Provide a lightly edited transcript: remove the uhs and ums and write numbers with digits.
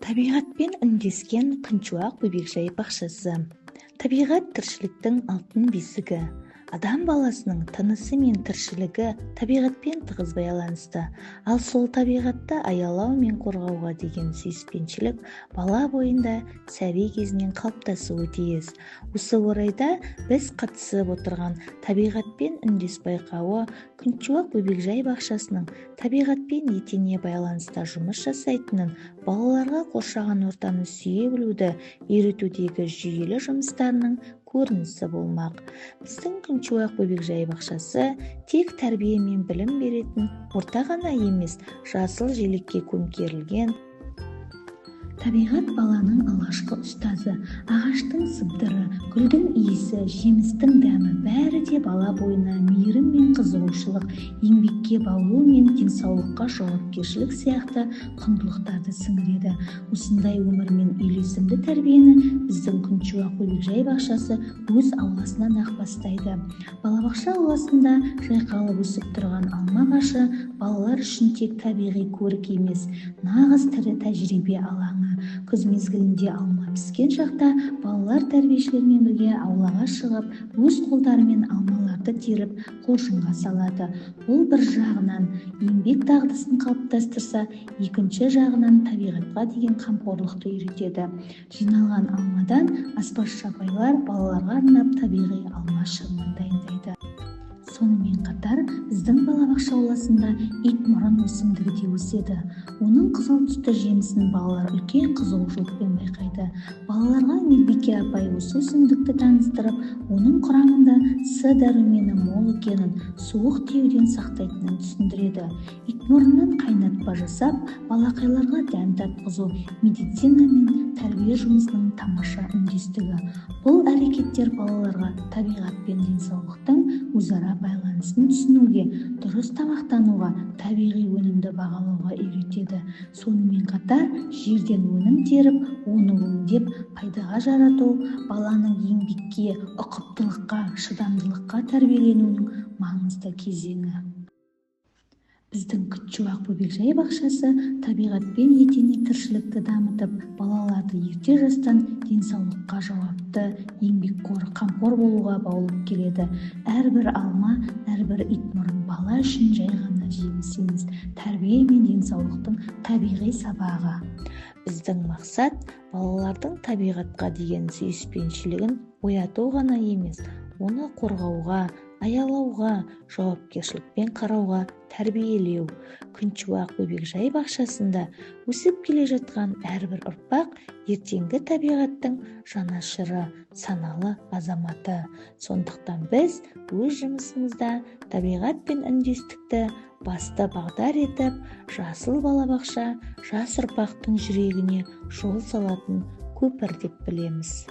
Табиғатпен үндескен Күншуақ бөбекжай бақшасы. Табиғат тіршіліктің алтын бесігі. Адам баласының тынысы мен тіршілігі табиғатпен тығыз байланысты. Ал сол табиғатты аялау мен қорғауға деген сүйіспеншілік бала бойында сәби кезінен қалыптасуы тиіс. Осы орайда біз қатысып отырған табиғатпен үндес байқауы Күншуақ бөбекжай бақшасының табиғатпен етене байланыста жұмыс жасайтынын, балаларға қоршаған ортаны сүйе білуді үйретудегі жүйелі жұмыстарының көрінісі болмақ. Біздің Күншуақ бөбекжай бақшасы тек тәрбие мен білім беретін орта ғана емес, жасыл желекке көмкерілген табиғат баланың алғашқы ұстазы. Ағаштың сыбдыры, гүлдің иісі, жемістің дәмі бәрі де бала бойына мейірім мен қызығушылық, еңбекке баулу мен денсаулыққа жауапкершілік сияқты құндылықтарды сіңіреді. Осындай өмірмен үйлесімді тәрбиені біздің Күншуақ бөбекжай бақшасы өз ауласынан ақ бастайды. Балабақша ауласында жайқалып өсіп тұрған алма ағашы балалар үшін тек табиғи көрік емес, нағыз тірі тәжірибе алаңы. Күз мезгілінде алма піскен шақта балалар тәрбиешілермен бірге аулаға шығып, өз қолдарымен алмаларды теріп, қоржынға салады. Бұл бір жағынан еңбек дағдысын қалыптастырса, екінші жағынан табиғатқа деген қамқорлықты үйретеді. Жиналған алмадан аспазшы апайлар балаларға арнап табиғи алма шырынын дайындайды. Сонымен қатар біздің балабақша ауласында итмұрын өсімдігі де өседі. Оның қызыл түсті жемісін балалар үлкен қызығушылықпен байқайды. Балаларға Медбике апай осы өсімдікті таныстырып, оның құрамында С дәрумені мол екенін, суық тиюден сақтайтынын түсіндіреді. Итмұрыннан қайнатпа жасап, балақайларға дәм татқызу медицина мен тәрбие жұмысының тамаша үндестігі. Бұл әрекеттер балаларға табиғат пен денсаулықтың өзара байланысын түсінуге, дұрыс тамақтануға, табиғи өнімді бағалауға үйретеді. Сонымен қатар жерден өнім теріп, оны өңдеп пайдаға жарату баланың еңбекке, ұқыптылыққа, шыдамдылыққа тәрбиеленуінің маңызды кезеңі. Біздің Күншуақ бөбекжай бақшасы табиғатпен етене тіршілікті дамытып, балаларды ерте жастан денсаулыққа жауапты, еңбекқор, қамқор болуға баулып келеді. Әрбір алма, әрбір итмұрын бала үшін жай ғана жеміс емес, тәрбие мен денсаулықтың табиғи сабағы. Біздің мақсат балалардың табиғатқа деген сүйіспеншілігін ояту ғана емес, оны қорғауға, аялауға, жауапкершілікпен қарауға тәрбиелеу. Күншуақ бөбекжай бақшасында өсіп келе жатқан әрбір ұрпақ ертеңгі табиғаттың жанашыры, саналы азаматы. Сондықтан біз өз жұмысымызда табиғат пен үндестікті басты бағдар етіп, жасыл балабақша жас ұрпақтың жүрегіне жол салатын көпір деп білеміз.